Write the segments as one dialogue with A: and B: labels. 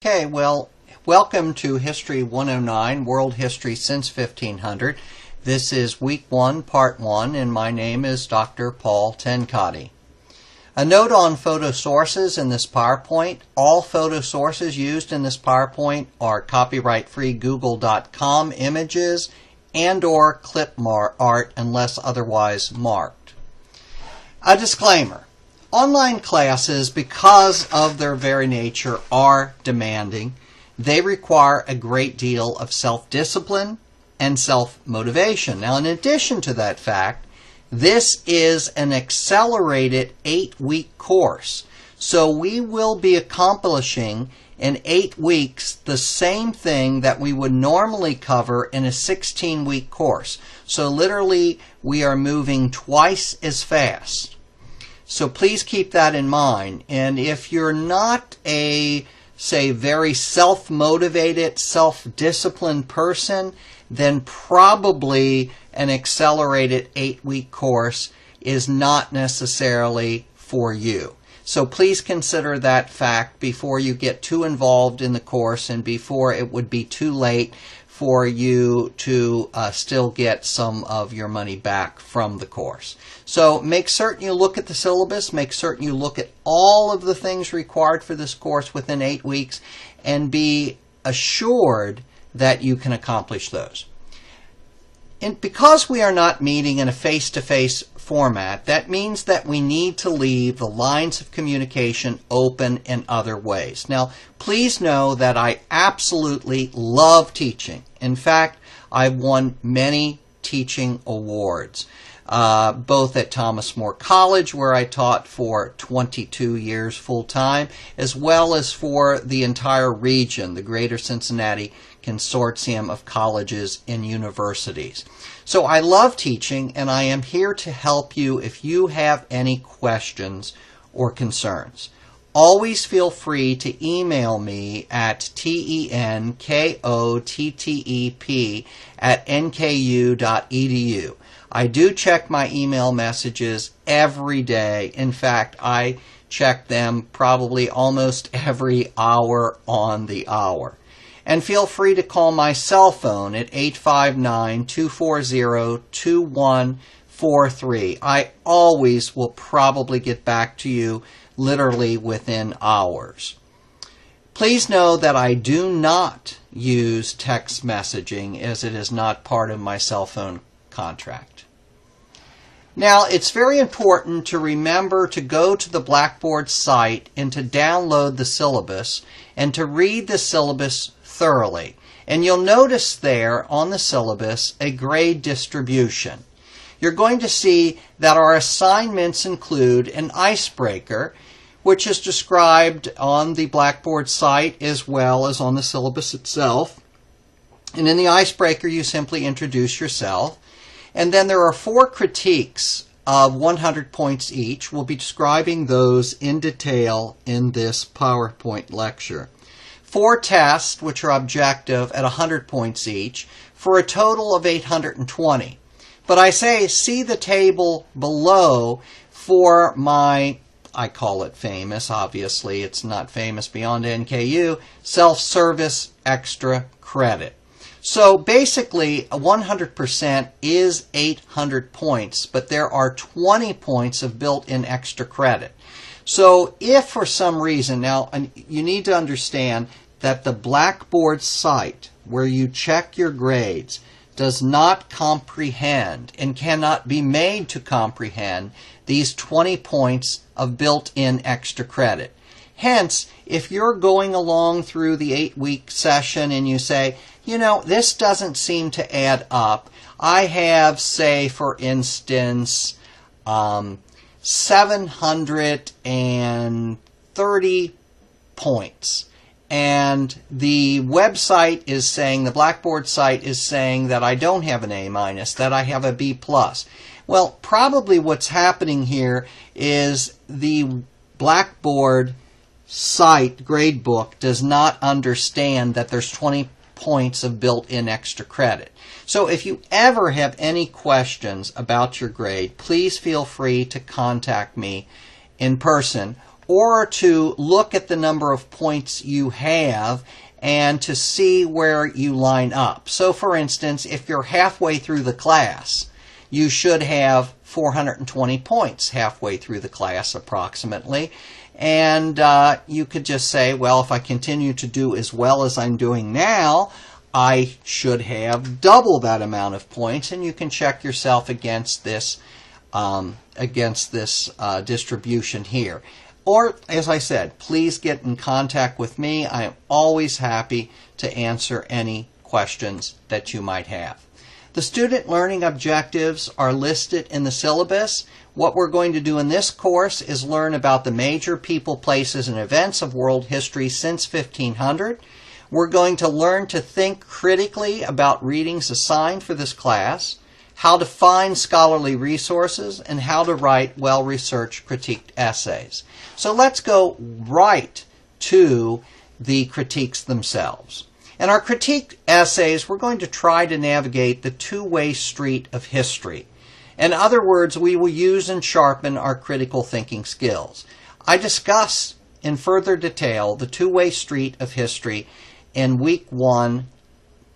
A: Okay, well, welcome to History 109, World History since 1500. This is Week 1, Part 1, and my name is Dr. Paul Tenkati. A note on photo sources in this PowerPoint. All photo sources used in this PowerPoint are copyright-free Google.com images and or clip art unless otherwise marked. A disclaimer. Online classes, because of their very nature, are demanding. They require a great deal of self-discipline and self-motivation. Now, in addition to that fact, this is an accelerated 8-week course. So we will be accomplishing in 8 weeks the same thing that we would normally cover in a 16-week course. So literally, we are moving twice as fast. So please keep that in mind. And if you're not a, say, very self-motivated, self-disciplined person, then probably an accelerated 8-week course is not necessarily for you. So please consider that fact before you get too involved in the course and before it would be too late for you to still get some of your money back from the course. So make certain you look at the syllabus, make certain you look at all of the things required for this course within 8 weeks, and be assured that you can accomplish those. And because we are not meeting in a face-to-face format, that means that we need to leave the lines of communication open in other ways. Now, please know that I absolutely love teaching. In fact, I've won many teaching awards, both at Thomas More College, where I taught for 22 years full-time, as well as for the entire region, the Greater Cincinnati Consortium of Colleges and Universities. So I love teaching, and I am here to help you if you have any questions or concerns. Always feel free to email me at tenkotep@nku.edu. I do check my email messages every day. In fact, I check them probably almost every hour on the hour. And feel free to call my cell phone at 859-240-2143. I always will probably get back to you literally within hours. Please know that I do not use text messaging as it is not part of my cell phone contract. Now, it's very important to remember to go to the Blackboard site and to download the syllabus and to read the syllabus thoroughly. And you'll notice there on the syllabus a grade distribution. You're going to see that our assignments include an icebreaker, which is described on the Blackboard site as well as on the syllabus itself. And in the icebreaker, you simply introduce yourself. And then there are 4 critiques of 100 points each. We'll be describing those in detail in this PowerPoint lecture. 4 tests, which are objective at 100 points each, for a total of 820. But I say, see the table below for my, I call it famous, obviously it's not famous beyond NKU, self-service extra credit. So basically, 100% is 800 points, but there are 20 points of built-in extra credit. So if for some reason, now you need to understand that the Blackboard site where you check your grades does not comprehend and cannot be made to comprehend these 20 points of built-in extra credit. Hence, if you're going along through the 8-week session and you say, you know, this doesn't seem to add up. I have, say, for instance, 730 points. And the website is saying, the Blackboard site is saying that I don't have an A-, that I have a B+. Well, probably what's happening here is the Blackboard site gradebook does not understand that there's 20 points of built-in extra credit. So if you ever have any questions about your grade, please feel free to contact me in person or to look at the number of points you have and to see where you line up. So for instance, if you're halfway through the class, you should have 420 points halfway through the class approximately. And you could just say, well, if I continue to do as well as I'm doing now, I should have double that amount of points, and you can check yourself against this distribution here. Or, as I said, please get in contact with me. I am always happy to answer any questions that you might have. The student learning objectives are listed in the syllabus. What we're going to do in this course is learn about the major people, places, and events of world history since 1500. We're going to learn to think critically about readings assigned for this class, how to find scholarly resources, and how to write well-researched critiqued essays. So let's go right to the critiques themselves. In our critique essays, we're going to try to navigate the two-way street of history. In other words, we will use and sharpen our critical thinking skills. I discuss in further detail the two-way street of history in Week 1,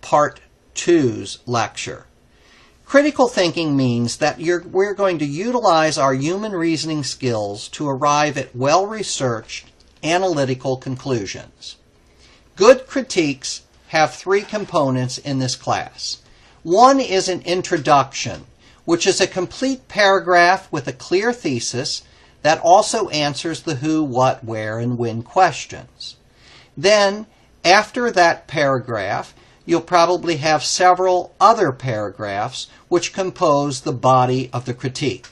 A: Part 2's lecture. Critical thinking means that we're going to utilize our human reasoning skills to arrive at well-researched analytical conclusions. Good critiques have three components in this class. One is an introduction, which is a complete paragraph with a clear thesis that also answers the who, what, where, and when questions. Then, after that paragraph, you'll probably have several other paragraphs which compose the body of the critique.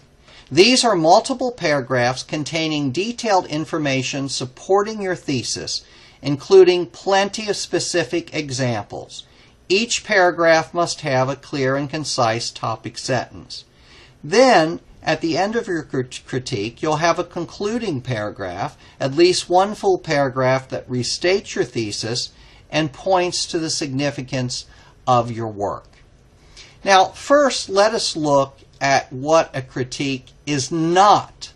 A: These are multiple paragraphs containing detailed information supporting your thesis, including plenty of specific examples. Each paragraph must have a clear and concise topic sentence. Then, at the end of your critique, you'll have a concluding paragraph, at least one full paragraph that restates your thesis and points to the significance of your work. Now, first, let us look at what a critique is not.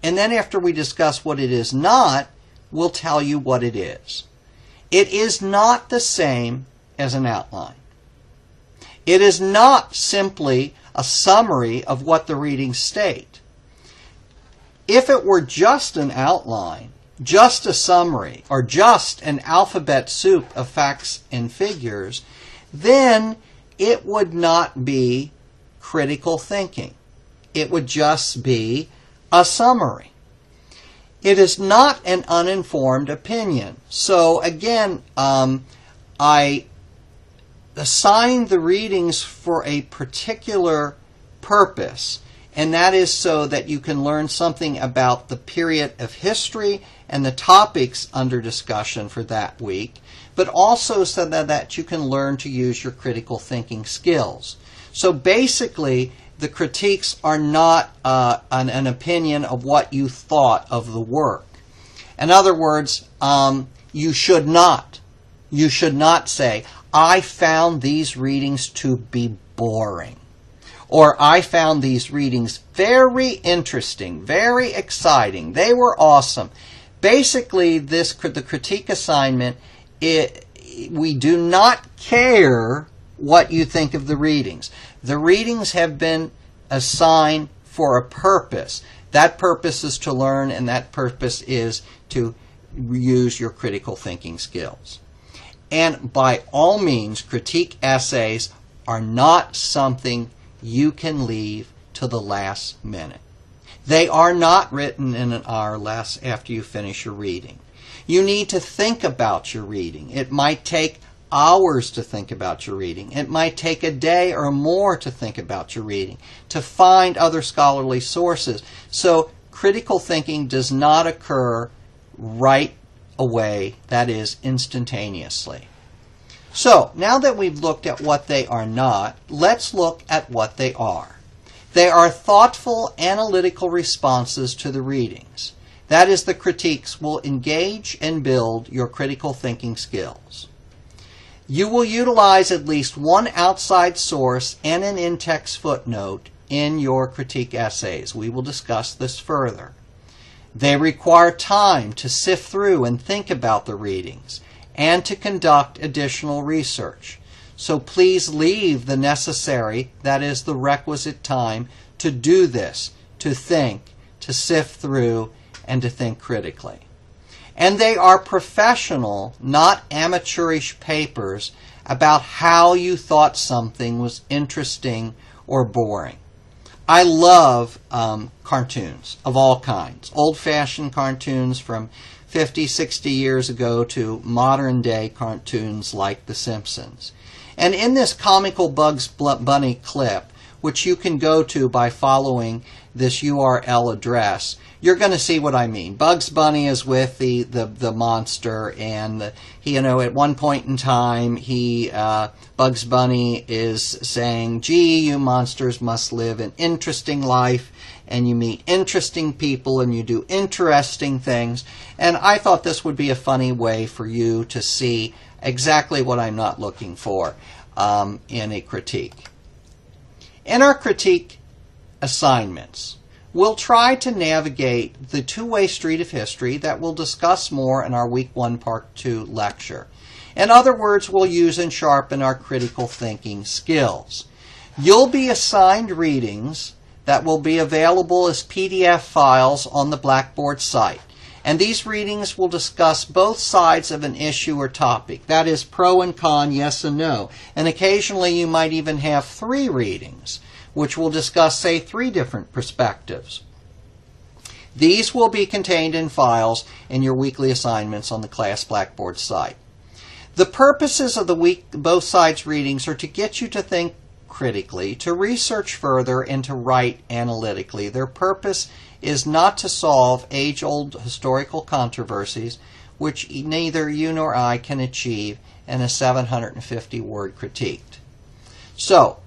A: And then after we discuss what it is not, we'll tell you what it is. It is not the same as an outline. It is not simply a summary of what the readings state. If it were just an outline, just a summary, or just an alphabet soup of facts and figures, then it would not be critical thinking. It would just be a summary. It is not an uninformed opinion. So again, I assigned the readings for a particular purpose, and that is so that you can learn something about the period of history and the topics under discussion for that week, but also so that you can learn to use your critical thinking skills. So basically, the critiques are not an opinion of what you thought of the work. In other words, you should not say, I found these readings to be boring. Or I found these readings very interesting, very exciting. They were awesome. Basically, the critique assignment, we do not care what you think of the readings. The readings have been assigned for a purpose. That purpose is to learn, and that purpose is to use your critical thinking skills. And by all means, critique essays are not something you can leave to the last minute. They are not written in an hour or less after you finish your reading. You need to think about your reading. It might take hours to think about your reading. It might take a day or more to think about your reading, to find other scholarly sources. So critical thinking does not occur right away, that is, instantaneously. So, now that we've looked at what they are not, let's look at what they are. They are thoughtful, analytical responses to the readings. That is, the critiques will engage and build your critical thinking skills. You will utilize at least one outside source and an in-text footnote in your critique essays. We will discuss this further. They require time to sift through and think about the readings and to conduct additional research. So please leave the necessary, that is the requisite time, to do this, to think, to sift through, and to think critically. And they are professional, not amateurish papers about how you thought something was interesting or boring. I love cartoons of all kinds, old-fashioned cartoons from 50, 60 years ago to modern-day cartoons like The Simpsons. And in this comical Bugs Bunny clip, which you can go to by following this URL address, you're going to see what I mean. Bugs Bunny is with the monster, and he, at one point in time, Bugs Bunny is saying, "Gee, you monsters must live an interesting life, and you meet interesting people, and you do interesting things." And I thought this would be a funny way for you to see exactly what I'm not looking for in a critique. In our critique assignments, we'll try to navigate the two-way street of history that we'll discuss more in our Week 1, Part 2 lecture. In other words, we'll use and sharpen our critical thinking skills. You'll be assigned readings that will be available as PDF files on the Blackboard site. And these readings will discuss both sides of an issue or topic. That is, pro and con, yes and no. And occasionally you might even have 3 readings, which will discuss, say, 3 different perspectives. These will be contained in files in your weekly assignments on the class Blackboard site. The purposes of the both sides readings are to get you to think critically, to research further, and to write analytically. Their purpose is not to solve age-old historical controversies, which neither you nor I can achieve in a 750-word critique. So,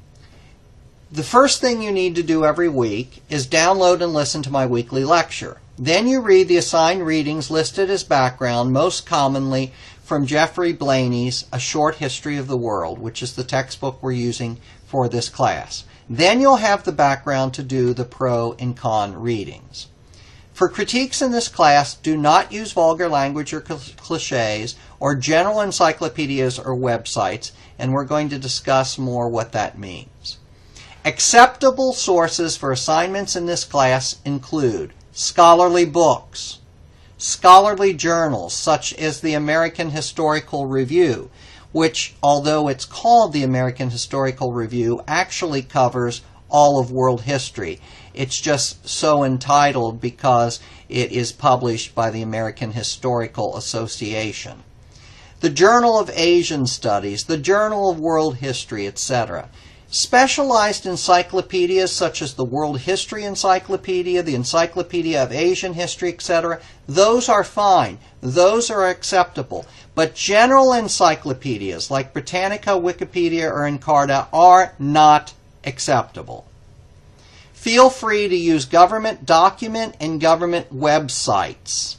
A: the first thing you need to do every week is download and listen to my weekly lecture. Then you read the assigned readings listed as background, most commonly from Jeffrey Blaney's A Short History of the World, which is the textbook we're using for this class. Then you'll have the background to do the pro and con readings. For critiques in this class, do not use vulgar language or cliches or general encyclopedias or websites, and we're going to discuss more what that means. Acceptable sources for assignments in this class include scholarly books, scholarly journals such as the American Historical Review, which, although it's called the American Historical Review, actually covers all of world history. It's just so entitled because it is published by the American Historical Association. The Journal of Asian Studies, the Journal of World History, etc. Specialized encyclopedias such as the World History Encyclopedia, the Encyclopedia of Asian History, etc., those are fine. Those are acceptable. But general encyclopedias like Britannica, Wikipedia, or Encarta are not acceptable. Feel free to use government document and government websites,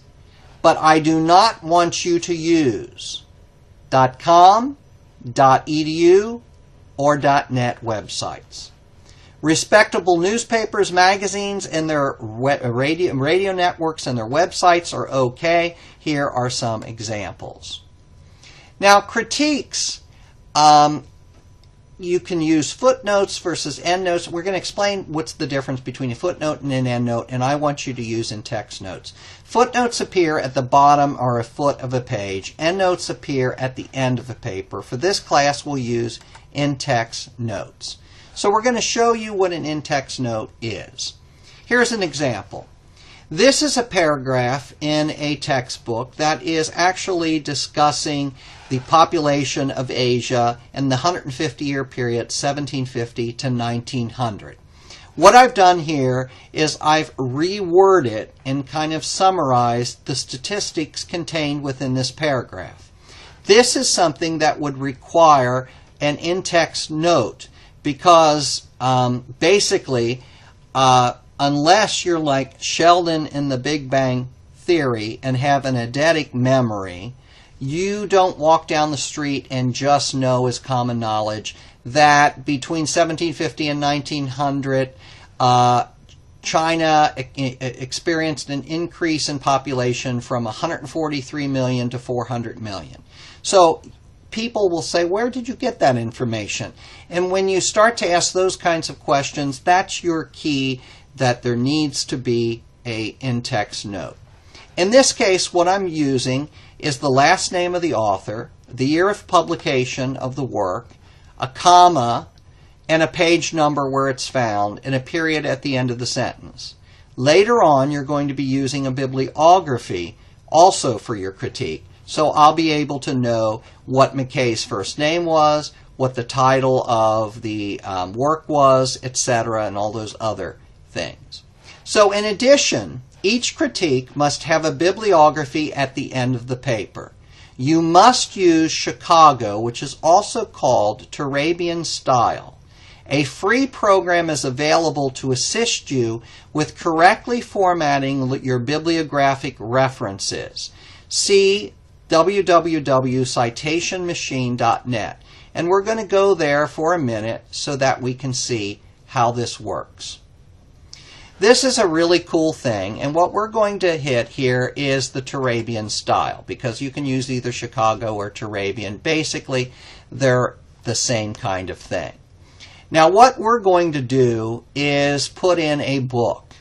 A: but I do not want you to use .com, .edu, or .net websites. Respectable newspapers, magazines, and their radio networks and their websites are okay. Here are some examples. Now, critiques, you can use footnotes versus endnotes. We're going to explain what's the difference between a footnote and an endnote, and I want you to use in-text notes. Footnotes appear at the bottom or a foot of a page. Endnotes appear at the end of a paper. For this class, we'll use in-text notes. So we're going to show you what an in-text note is. Here's an example. This is a paragraph in a textbook that is actually discussing the population of Asia in the 150-year period, 1750 to 1900. What I've done here is I've reworded and kind of summarized the statistics contained within this paragraph. This is something that would require an in-text note because basically, unless you're like Sheldon in the Big Bang Theory and have an eidetic memory, you don't walk down the street and just know as common knowledge that between 1750 and 1900, China experienced an increase in population from 143 million to 400 million. So people will say, where did you get that information? And when you start to ask those kinds of questions, that's your key, that there needs to be a in-text note. In this case, what I'm using is the last name of the author, the year of publication of the work, a comma, and a page number where it's found, and a period at the end of the sentence. Later on, you're going to be using a bibliography also for your critique. So I'll be able to know what McKay's first name was, what the title of the work was, etc., and all those other things. So in addition, each critique must have a bibliography at the end of the paper. You must use Chicago, which is also called Turabian style. A free program is available to assist you with correctly formatting your bibliographic references. See www.citationmachine.net. And we're going to go there for a minute so that we can see how this works. This is a really cool thing, and what we're going to hit here is the Turabian style, because you can use either Chicago or Turabian. Basically, they're the same kind of thing. Now, what we're going to do is put in a book.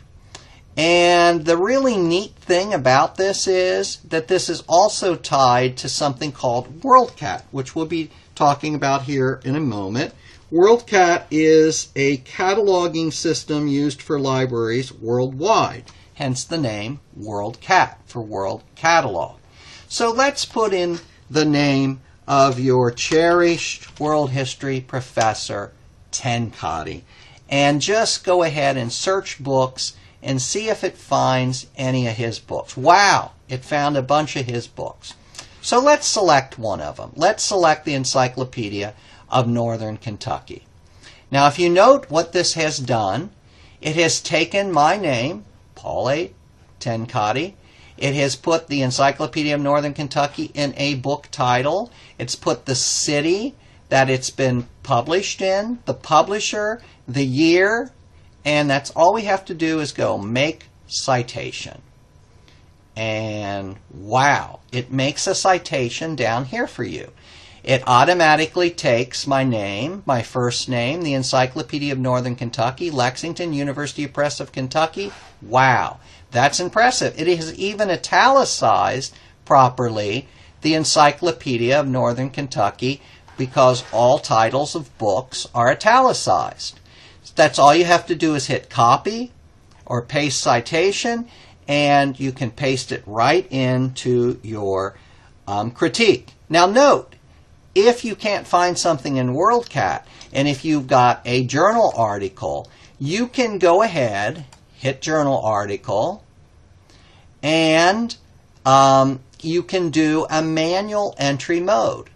A: And the really neat thing about this is that this is also tied to something called WorldCat, which we'll be talking about here in a moment. WorldCat is a cataloging system used for libraries worldwide, hence the name WorldCat for World Catalog. So let's put in the name of your cherished world history professor, Tenkate, and just go ahead and search books and see if it finds any of his books. Wow, it found a bunch of his books. So let's select one of them. Let's select the Encyclopedia of Northern Kentucky. Now, if you note what this has done, it has taken my name, Paul A. Tenkate. It has put the Encyclopedia of Northern Kentucky in a book title. It's put the city that it's been published in, the publisher, the year, and that's all we have to do is go make citation. And wow, it makes a citation down here for you. It automatically takes my name, my first name, the Encyclopedia of Northern Kentucky, Lexington, University Press of Kentucky. Wow, that's impressive. It is even italicized properly, the Encyclopedia of Northern Kentucky, because all titles of books are italicized. That's all you have to do is hit copy or paste citation, and you can paste it right into your critique. Now note, if you can't find something in WorldCat, and if you've got a journal article, you can go ahead, hit journal article, and you can do a manual entry mode.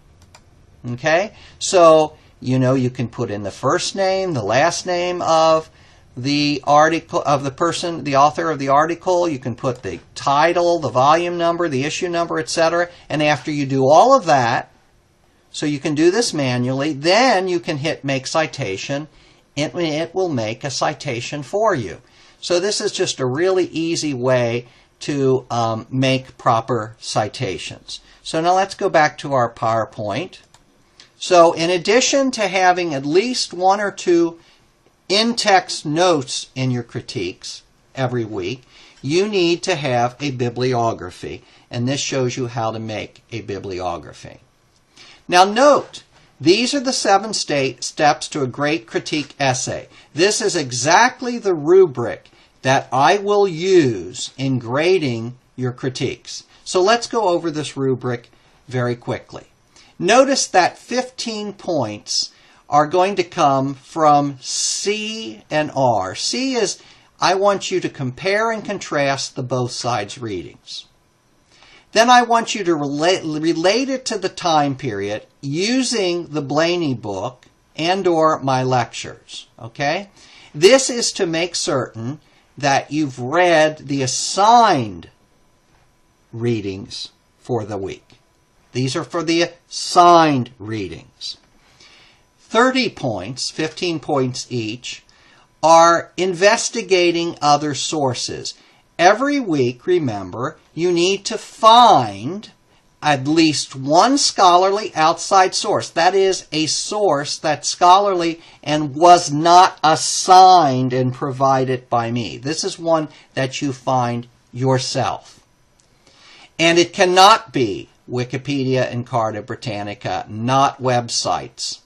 A: Okay? So, you can put in the first name, the last name of the article, of the person, the author of the article. You can put the title, the volume number, the issue number, etc. And after you do all of that, so you can do this manually, then you can hit Make Citation. It will make a citation for you. So this is just a really easy way to make proper citations. So now let's go back to our PowerPoint. So in addition to having at least one or two in-text notes in your critiques every week, you need to have a bibliography. And this shows you how to make a bibliography. Now note, these are the 7 steps to a great critique essay. This is exactly the rubric that I will use in grading your critiques. So let's go over this rubric very quickly. Notice that 15 points are going to come from C and R. C is, I want you to compare and contrast the both sides readings. Then I want you to relate it to the time period using the Blaney book and or my lectures. Okay? This is to make certain that you've read the assigned readings for the week. These are for the assigned readings. 30 points, 15 points each, are investigating other sources. Every week, remember, you need to find at least one scholarly outside source. That is, a source that's scholarly and was not assigned and provided by me. This is one that you find yourself. And it cannot be Wikipedia and Carta Britannica, not websites.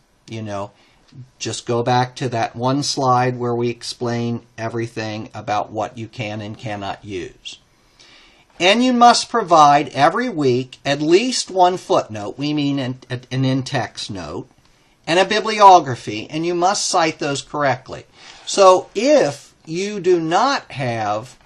A: Just go back to that one slide where we explain everything about what you can and cannot use. And you must provide every week at least one footnote, we mean an in-text note, and a bibliography, and you must cite those correctly. So if you do not have,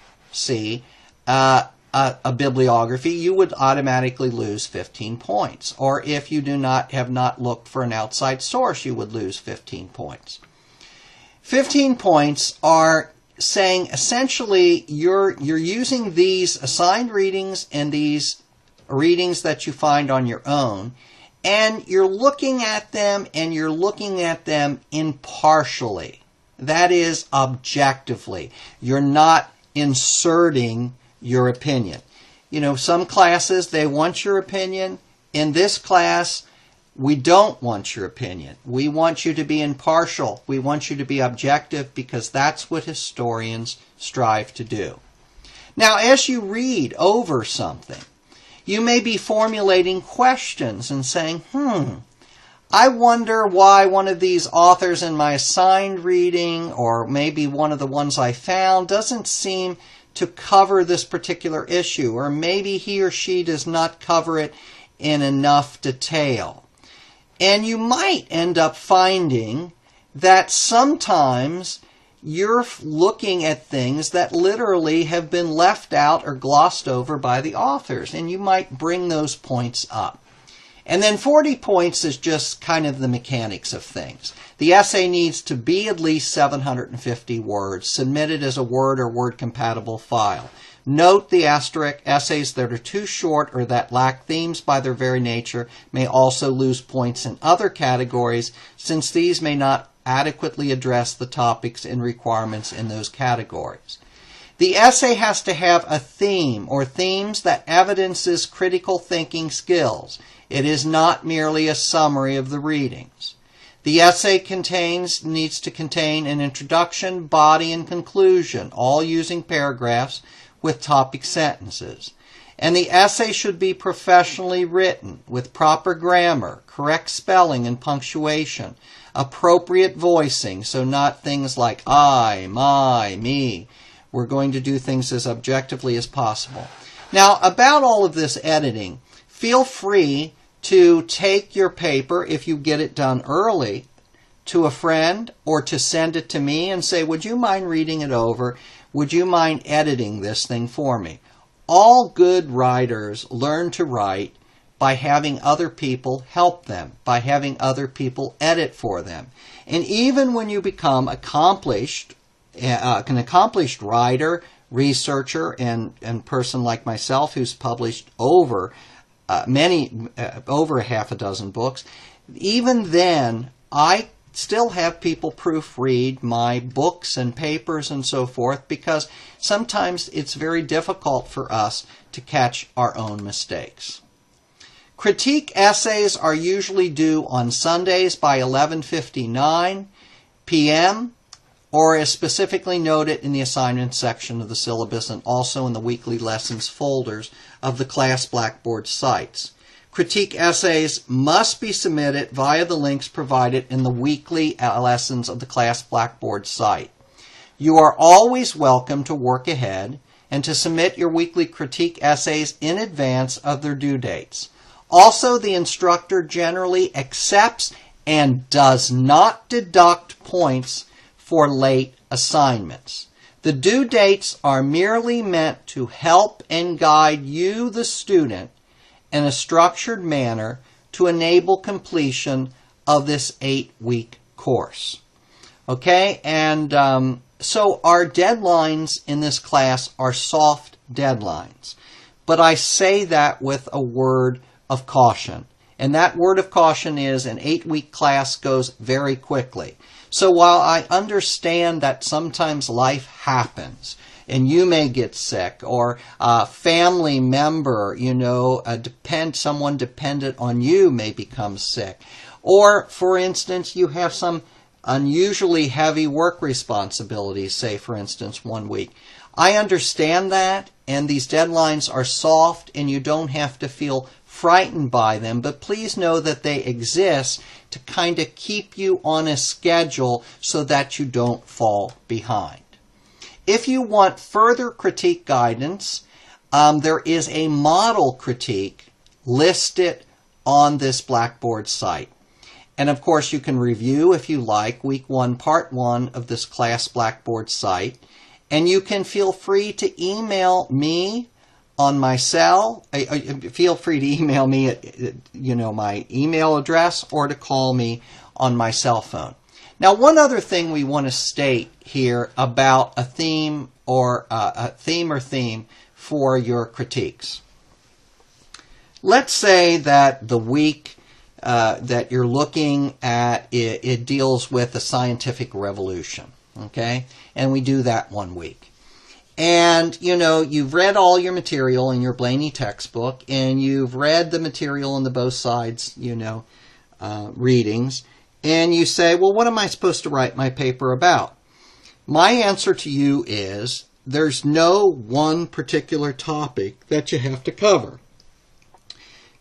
A: a bibliography, you would automatically lose 15 points. Or if you have not looked for an outside source, you would lose 15 points. 15 points are saying essentially you're using these assigned readings and these readings that you find on your own, and you're looking at them impartially. That is, objectively. You're not inserting your opinion. Some classes, they want your opinion. In this class, we don't want your opinion. We want you to be impartial. We want you to be objective, because that's what historians strive to do. Now, as you read over something, you may be formulating questions and saying, I wonder why one of these authors in my assigned reading, or maybe one of the ones I found, doesn't seem to cover this particular issue, or maybe he or she does not cover it in enough detail. And you might end up finding that sometimes you're looking at things that literally have been left out or glossed over by the authors, and you might bring those points up. And then 40 points is just kind of the mechanics of things. The essay needs to be at least 750 words, submitted as a Word or Word-compatible file. Note the asterisk: essays that are too short or that lack themes by their very nature may also lose points in other categories, since these may not adequately address the topics and requirements in those categories. The essay has to have a theme or themes that evidences critical thinking skills. It is not merely a summary of the readings. The essay needs to contain an introduction, body, and conclusion, all using paragraphs with topic sentences. And the essay should be professionally written, with proper grammar, correct spelling and punctuation, appropriate voicing, so not things like I, my, me. We're going to do things as objectively as possible. Now, about all of this editing, feel free to take your paper, if you get it done early, to a friend, or to send it to me and say, would you mind reading it over? Would you mind editing this thing for me? All good writers learn to write by having other people help them, by having other people edit for them. And even when you become an accomplished writer, researcher, and person like myself who's published over over half a dozen books, even then I still have people proofread my books and papers and so forth, because sometimes it's very difficult for us to catch our own mistakes. Critique essays are usually due on Sundays by 11:59 p.m. or as specifically noted in the assignment section of the syllabus, and also in the weekly lessons folders of the class Blackboard sites. Critique essays must be submitted via the links provided in the weekly lessons of the class Blackboard site. You are always welcome to work ahead and to submit your weekly critique essays in advance of their due dates. Also, the instructor generally accepts and does not deduct points for late assignments. The due dates are merely meant to help and guide you, the student, in a structured manner to enable completion of this 8-week course. Okay, and so our deadlines in this class are soft deadlines. But I say that with a word of caution. And that word of caution is an 8-week class goes very quickly. So while I understand that sometimes life happens, and you may get sick, or a family member, someone dependent on you may become sick, or, for instance, you have some unusually heavy work responsibilities, say, for instance, 1 week. I understand that, and these deadlines are soft, and you don't have to feel frightened by them, but please know that they exist to kind of keep you on a schedule so that you don't fall behind. If you want further critique guidance, there is a model critique listed on this Blackboard site. And of course, you can review, if you like, Week 1, Part 1 of this class Blackboard site. And you can feel free to email me on my cell. Feel free to email me at my email address, or to call me on my cell phone. Now, one other thing we want to state here about a theme or theme for your critiques. Let's say that the week that you're looking at, it deals with the scientific revolution, okay? And we do that 1 week. And, you've read all your material in your Blaney textbook, and you've read the material in the both sides, readings, and you say, well, what am I supposed to write my paper about? My answer to you is, there's no one particular topic that you have to cover.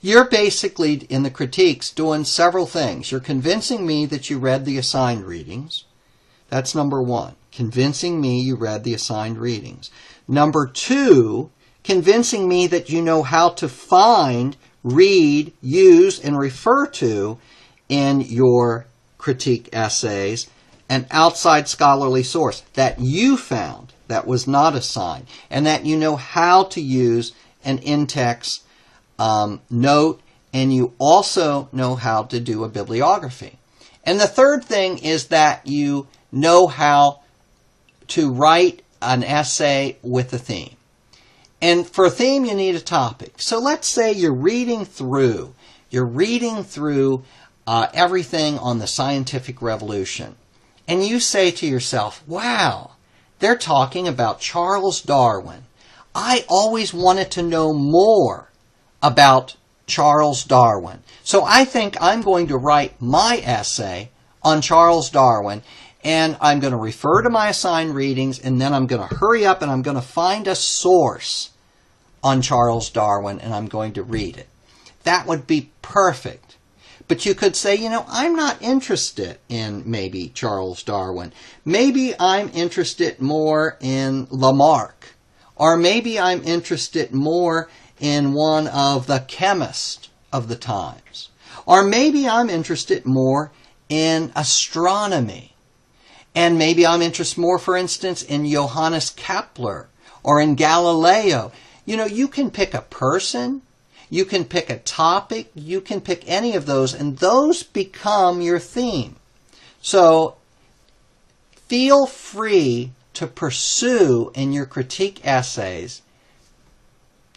A: You're basically, in the critiques, doing several things. You're convincing me that you read the assigned readings. That's number one. Convincing me you read the assigned readings. Number two, convincing me that you know how to find, read, use, and refer to in your critique essays an outside scholarly source that you found that was not assigned, and that you know how to use an in-text note, and you also know how to do a bibliography. And the third thing is that you know how to write an essay with a theme. And for a theme, you need a topic. So let's say you're reading through everything on the scientific revolution, and you say to yourself, wow, they're talking about Charles Darwin. I always wanted to know more about Charles Darwin. So I think I'm going to write my essay on Charles Darwin, and I'm going to refer to my assigned readings, and then I'm going to hurry up and I'm going to find a source on Charles Darwin, and I'm going to read it. That would be perfect. But you could say, I'm not interested in maybe Charles Darwin. Maybe I'm interested more in Lamarck. Or maybe I'm interested more in one of the chemists of the times. Or maybe I'm interested more in astronomy. And maybe I'm interested more, for instance, in Johannes Kepler or in Galileo. You can pick a person, you can pick a topic, you can pick any of those, and those become your theme. So feel free to pursue in your critique essays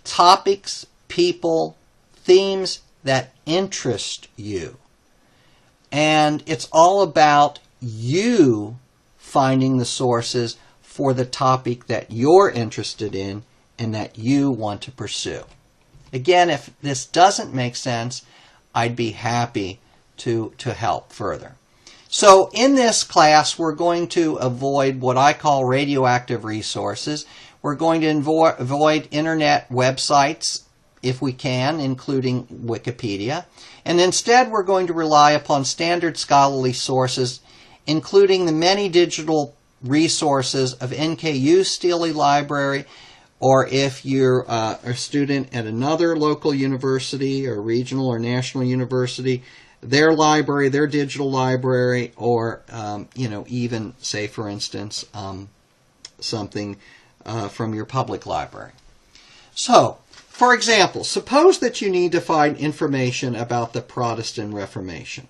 A: topics, people, themes that interest you. And it's all about you finding the sources for the topic that you're interested in and that you want to pursue. Again, if this doesn't make sense, I'd be happy to help further. So in this class, we're going to avoid what I call radioactive resources. We're going to avoid internet websites, if we can, including Wikipedia. And instead, we're going to rely upon standard scholarly sources, including the many digital resources of NKU Steele Library, or if you're a student at another local university or regional or national university, their library, their digital library, or even, say, for instance, something from your public library. So, for example, suppose that you need to find information about the Protestant Reformation.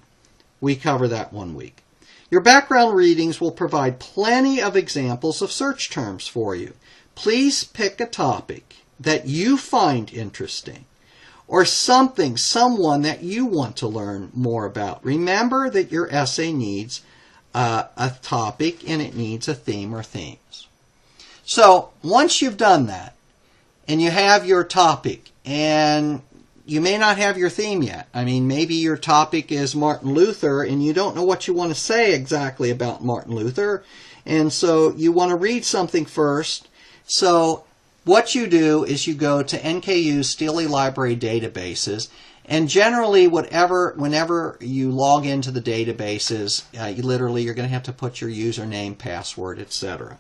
A: We cover that 1 week. Your background readings will provide plenty of examples of search terms for you. Please pick a topic that you find interesting, or something, someone that you want to learn more about. Remember that your essay needs a topic and it needs a theme or themes. So once you've done that and you have your topic, and you may not have your theme yet. I mean, maybe your topic is Martin Luther and you don't know what you want to say exactly about Martin Luther, and so you want to read something first. So what you do is you go to NKU's Steely Library databases, and generally whenever you log into the databases, you're going to have to put your username, password, etc.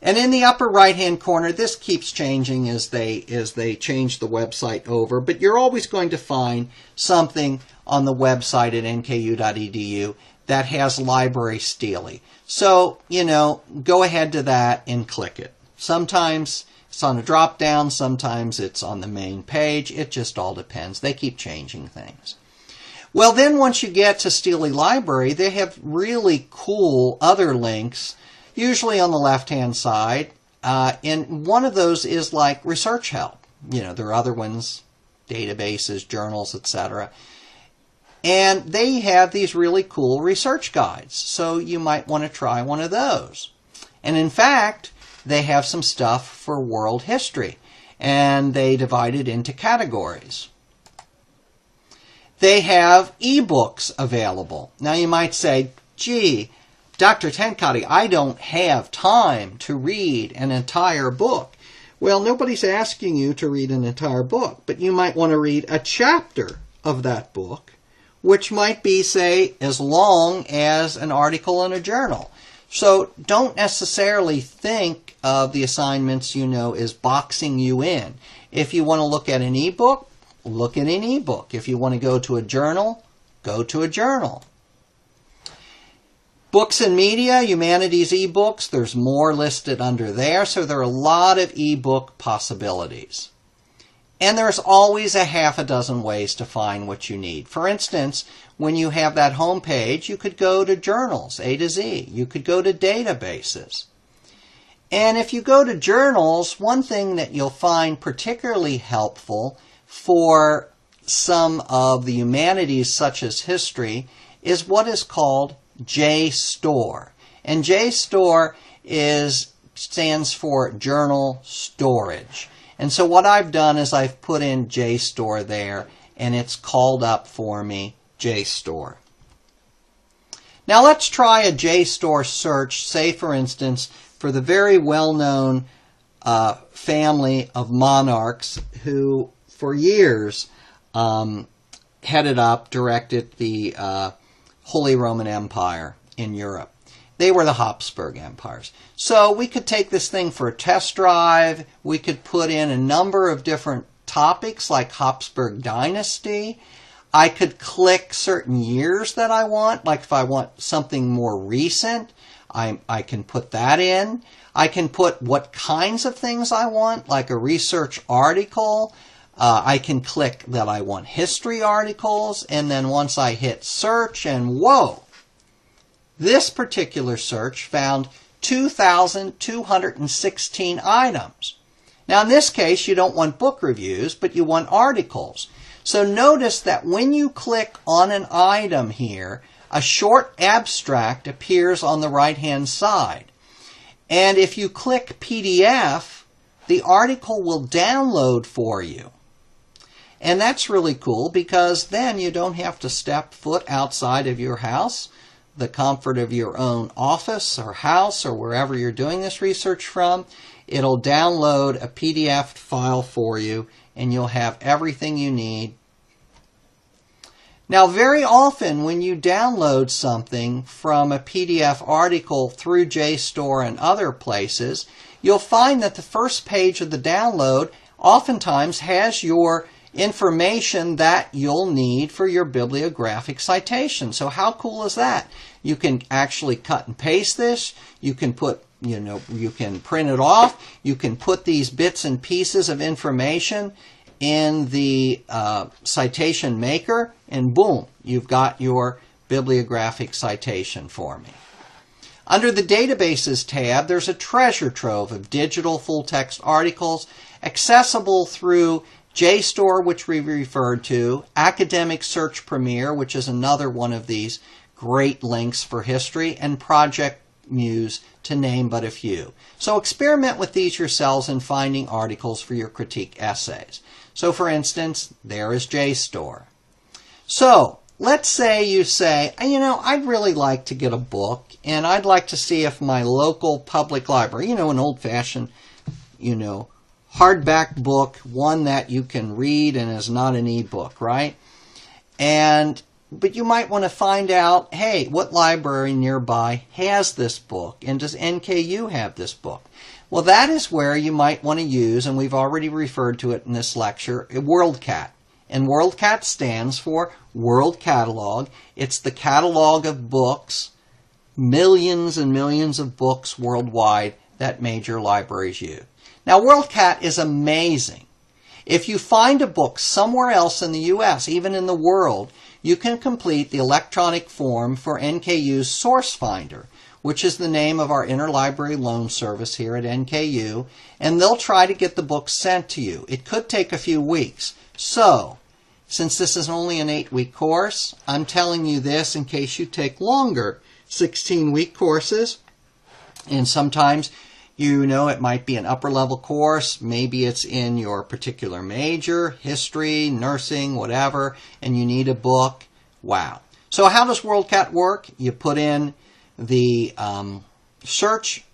A: And in the upper right-hand corner, this keeps changing as they change the website over, but you're always going to find something on the website at nku.edu that has Library Steely. So, go ahead to that and click it. Sometimes it's on a drop-down, sometimes it's on the main page. It just all depends. They keep changing things. Well, then once you get to Steely Library, they have really cool other links, usually on the left-hand side, and one of those is like research help. There are other ones, databases, journals, etc. And they have these really cool research guides, so you might want to try one of those. And in fact, they have some stuff for world history, and they divide it into categories. They have ebooks available. Now you might say, gee, Dr. Tenkate, I don't have time to read an entire book. Well, nobody's asking you to read an entire book, but you might want to read a chapter of that book, which might be, say, as long as an article in a journal. So don't necessarily think of the assignments as boxing you in. If you want to look at an ebook, look at an ebook. If you want to go to a journal, go to a journal. Books and media, humanities ebooks, there's more listed under there, so there are a lot of ebook possibilities. And there's always a half a dozen ways to find what you need. For instance, when you have that home page, you could go to journals, A to Z. You could go to databases. And if you go to journals, one thing that you'll find particularly helpful for some of the humanities, such as history, is what is called JSTOR. And JSTOR stands for Journal Storage. And so what I've done is I've put in JSTOR there, and it's called up for me JSTOR. Now let's try a JSTOR search, say for instance, for the very well-known family of monarchs who for years directed the Holy Roman Empire in Europe. They were the Habsburg empires. So we could take this thing for a test drive. We could put in a number of different topics like Habsburg Dynasty. I could click certain years that I want. Like if I want something more recent, I can put that in. I can put what kinds of things I want, like a research article. I can click that I want history articles, and then once I hit search, and whoa, this particular search found 2,216 items. Now in this case, you don't want book reviews, but you want articles. So notice that when you click on an item here, a short abstract appears on the right-hand side. And if you click PDF, the article will download for you. And that's really cool because then you don't have to step foot outside of your house, the comfort of your own office or house or wherever you're doing this research from. It'll download a PDF file for you and you'll have everything you need. Now, very often when you download something from a PDF article through JSTOR and other places, you'll find that the first page of the download oftentimes has your information that you'll need for your bibliographic citation. So how cool is that? You can actually cut and paste this. You can put, you can print it off. You can put these bits and pieces of information in the citation maker, and boom, you've got your bibliographic citation for me. Under the Databases tab, there's a treasure trove of digital full-text articles accessible through JSTOR, which we referred to, Academic Search Premier, which is another one of these great links for history, and Project Muse, to name but a few. So experiment with these yourselves in finding articles for your critique essays. So for instance, there is JSTOR. So let's say you say, I'd really like to get a book, and I'd like to see if my local public library, an old-fashioned, hardback book, one that you can read and is not an e-book, right? But you might want to find out, hey, what library nearby has this book, and does NKU have this book? Well, that is where you might want to use, and we've already referred to it in this lecture, WorldCat. And WorldCat stands for World Catalog. It's the catalog of books, millions and millions of books worldwide that major libraries use. Now, WorldCat is amazing. If you find a book somewhere else in the U.S., even in the world, you can complete the electronic form for NKU's Source Finder, which is the name of our interlibrary loan service here at NKU, and they'll try to get the book sent to you. It could take a few weeks. So, since this is only an 8-week course, I'm telling you this in case you take longer 16-week courses, and sometimes it might be an upper-level course. Maybe it's in your particular major, history, nursing, whatever, and you need a book. Wow. So how does WorldCat work? You put in the search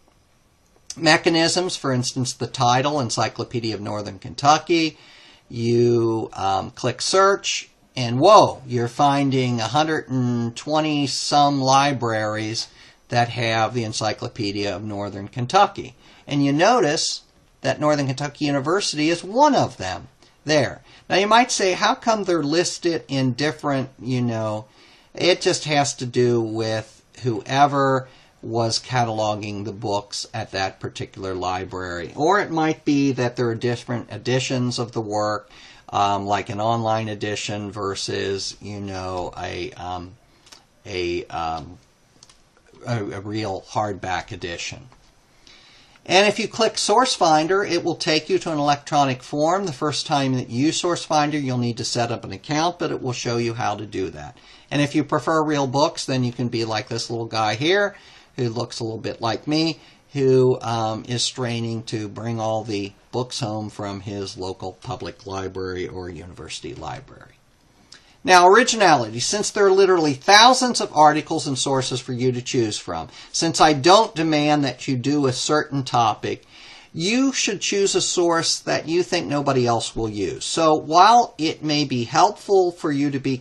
A: mechanisms, for instance, the title, Encyclopedia of Northern Kentucky. You click search, and whoa, you're finding 120-some libraries that have the Encyclopedia of Northern Kentucky. And you notice that Northern Kentucky University is one of them there. Now you might say, how come they're listed in different, it just has to do with whoever was cataloging the books at that particular library. Or it might be that there are different editions of the work, like an online edition versus, a real hardback edition. And if you click Source Finder, it will take you to an electronic form. The first time that you use Source Finder, you'll need to set up an account, but it will show you how to do that. And if you prefer real books, then you can be like this little guy here, who looks a little bit like me, who is straining to bring all the books home from his local public library or university library. Now, originality. Since there are literally thousands of articles and sources for you to choose from, since I don't demand that you do a certain topic, you should choose a source that you think nobody else will use. So while it may be helpful for you to be,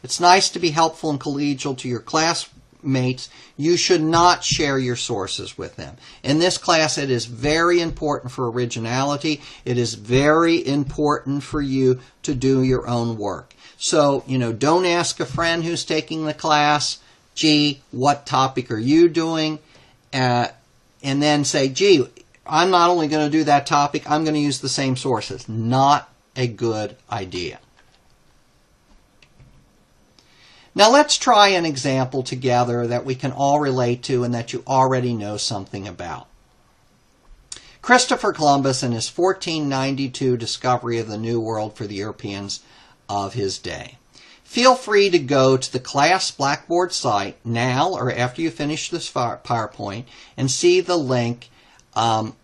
A: it's nice to be helpful and collegial to your classmates, you should not share your sources with them. In this class, it is very important for originality. It is very important for you to do your own work. So, don't ask a friend who's taking the class, gee, what topic are you doing? And then say, gee, I'm not only going to do that topic, I'm going to use the same sources. Not a good idea. Now let's try an example together that we can all relate to and that you already know something about. Christopher Columbus and his 1492 discovery of the New World for the Europeans of his day. Feel free to go to the class Blackboard site now or after you finish this PowerPoint and see the link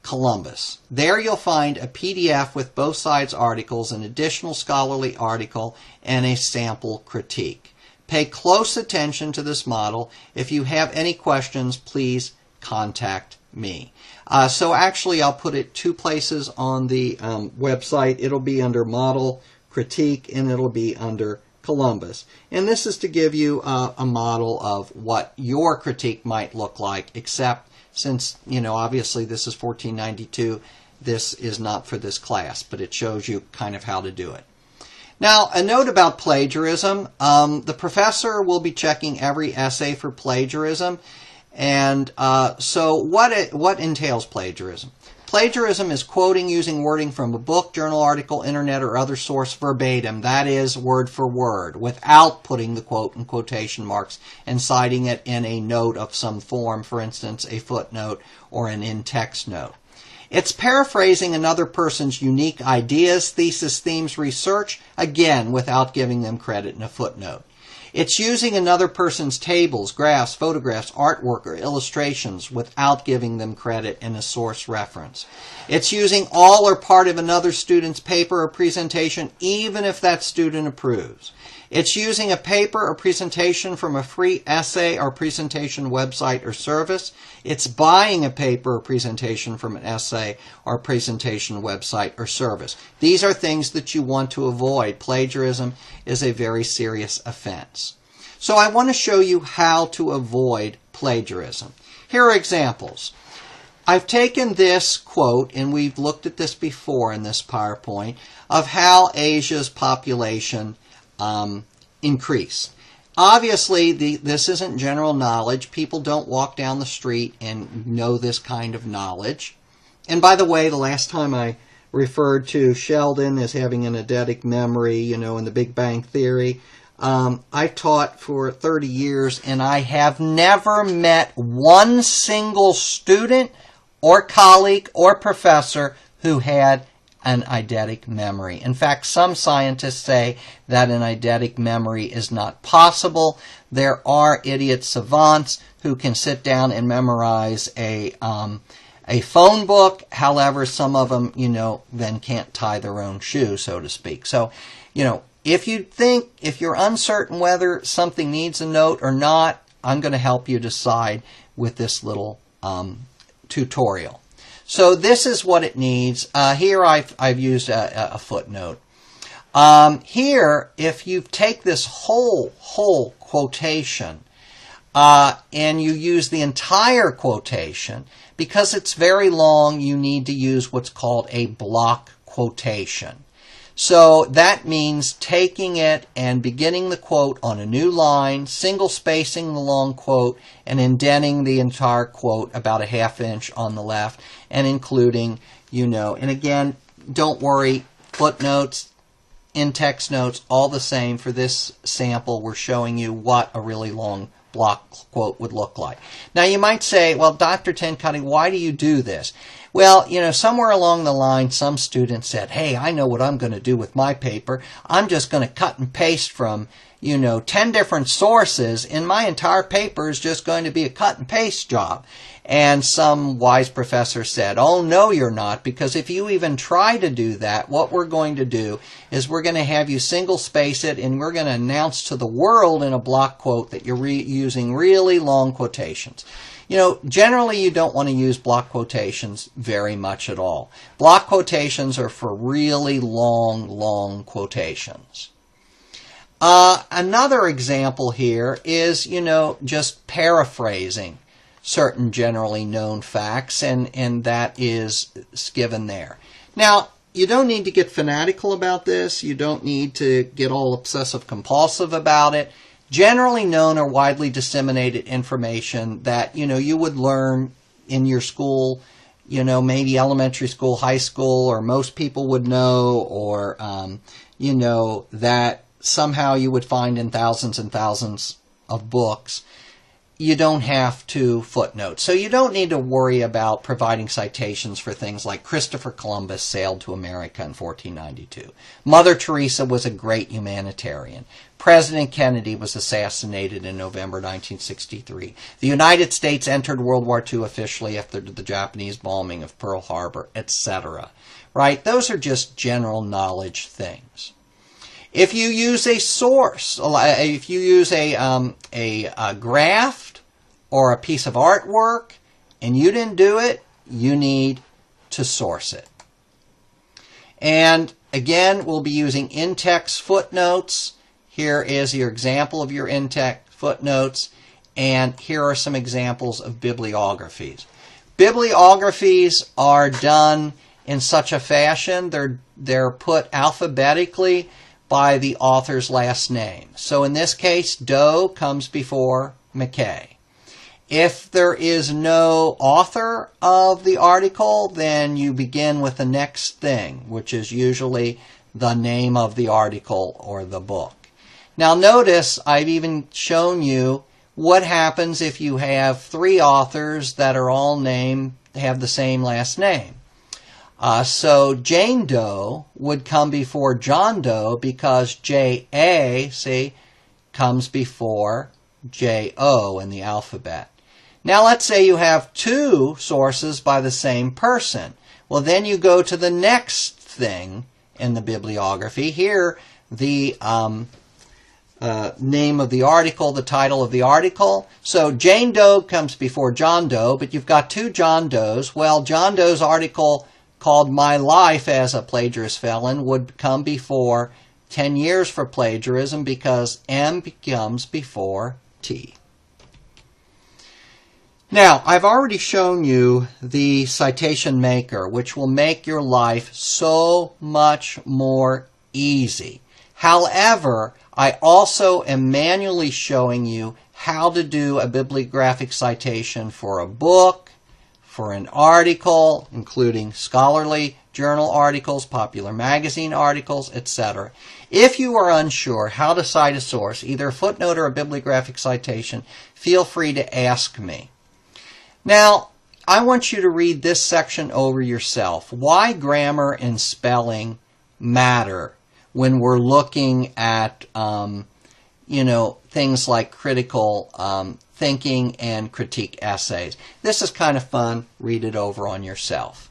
A: Columbus. There you'll find a PDF with both sides' articles, an additional scholarly article, and a sample critique. Pay close attention to this model. If you have any questions, please contact me. So actually, I'll put it 2 places on the website. It'll be under Model Critique, and it'll be under Columbus. And this is to give you a model of what your critique might look like, except since, obviously this is 1492, this is not for this class, but it shows you kind of how to do it. Now, a note about plagiarism. The professor will be checking every essay for plagiarism. And so what entails plagiarism? Plagiarism is quoting using wording from a book, journal article, internet, or other source verbatim. That is, word for word, without putting the quote in quotation marks and citing it in a note of some form, for instance, a footnote or an in-text note. It's paraphrasing another person's unique ideas, thesis, themes, research, again, without giving them credit in a footnote. It's using another person's tables, graphs, photographs, artwork, or illustrations without giving them credit in a source reference. It's using all or part of another student's paper or presentation, even if that student approves. It's using a paper or presentation from a free essay or presentation website or service. It's buying a paper or presentation from an essay or presentation website or service. These are things that you want to avoid. Plagiarism is a very serious offense. So I want to show you how to avoid plagiarism. Here are examples. I've taken this quote, and we've looked at this before in this PowerPoint, of how Asia's population increased. Obviously, this isn't general knowledge. People don't walk down the street and know this kind of knowledge. And by the way, the last time I referred to Sheldon as having an eidetic memory, in the Big Bang Theory, I taught for 30 years, and I have never met one single student or colleague or professor who had an eidetic memory. In fact, some scientists say that an eidetic memory is not possible. There are idiot savants who can sit down and memorize a phone book. However, some of them, then can't tie their own shoe, so to speak. So, if you're uncertain whether something needs a note or not, I'm going to help you decide with this little tutorial. So this is what it needs. Here I've used a footnote. Here, if you take this whole quotation and you use the entire quotation, because it's very long, you need to use what's called a block quotation. So that means taking it and beginning the quote on a new line, single spacing the long quote, and indenting the entire quote about a ½ inch on the left, and including, and again, don't worry, footnotes, in-text notes, all the same. For this sample, we're showing you what a really long block quote would look like. Now you might say, well, Dr. Tenkate, why do you do this? Well, somewhere along the line, some student said, hey, I know what I'm going to do with my paper. I'm just going to cut and paste from, 10 different sources, and my entire paper is just going to be a cut and paste job. And some wise professor said, oh, no, you're not, because if you even try to do that, what we're going to do is we're going to have you single space it, and we're going to announce to the world in a block quote that you're using really long quotations. Generally you don't want to use block quotations very much at all. Block quotations are for really long quotations. Another example here is, just paraphrasing certain generally known facts, and that is given there. Now, you don't need to get fanatical about this. You don't need to get all obsessive compulsive about it. Generally known or widely disseminated information that, you would learn in your school, maybe elementary school, high school, or most people would know, or, that somehow you would find in thousands and thousands of books. You don't have to footnote. So you don't need to worry about providing citations for things like Christopher Columbus sailed to America in 1492. Mother Teresa was a great humanitarian. President Kennedy was assassinated in November 1963. The United States entered World War II officially after the Japanese bombing of Pearl Harbor, etc. Right? Those are just general knowledge things. If you use a source, if you use a graph or a piece of artwork and you didn't do it, you need to source it. And again, we'll be using in-text footnotes. Here is your example of your in-text footnotes, and here are some examples of bibliographies. Bibliographies are done in such a fashion, they're put alphabetically by the author's last name. So in this case, Doe comes before McKay. If there is no author of the article, then you begin with the next thing, which is usually the name of the article or the book. Now notice I've even shown you what happens if you have 3 authors that are all named, have the same last name. So Jane Doe would come before John Doe because J-A, see, comes before J-O in the alphabet. Now let's say you have two sources by the same person. Well, then you go to the next thing in the bibliography. Here, the name of the article, the title of the article. So Jane Doe comes before John Doe, but you've got two John Does. Well, John Doe's article called My Life as a Plagiarist Felon would come before 10 years for plagiarism because M comes before T. Now, I've already shown you the citation maker, which will make your life so much more easy. However, I also am manually showing you how to do a bibliographic citation for a book, for an article, including scholarly journal articles, popular magazine articles, etc. If you are unsure how to cite a source, either a footnote or a bibliographic citation, feel free to ask me. Now, I want you to read this section over yourself. Why grammar and spelling matter when we're looking at, things like critical thinking and critique essays. This is kind of fun. Read it over on yourself.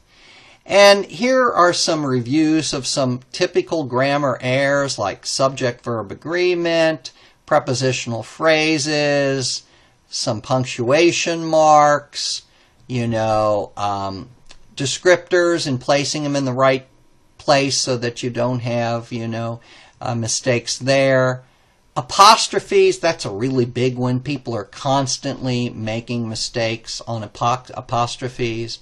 A: And here are some reviews of some typical grammar errors like subject-verb agreement, prepositional phrases, some punctuation marks, descriptors and placing them in the right place so that you don't have, mistakes there. Apostrophes, that's a really big one. People are constantly making mistakes on apostrophes.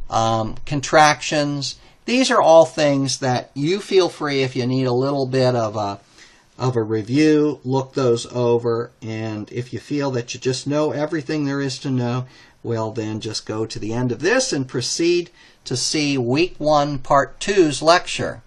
A: Contractions. These are all things that you feel free, if you need a little bit of a review, look those over, and if you feel that you just know everything there is to know, well then just go to the end of this and proceed to see Week 1 Part 2's lecture.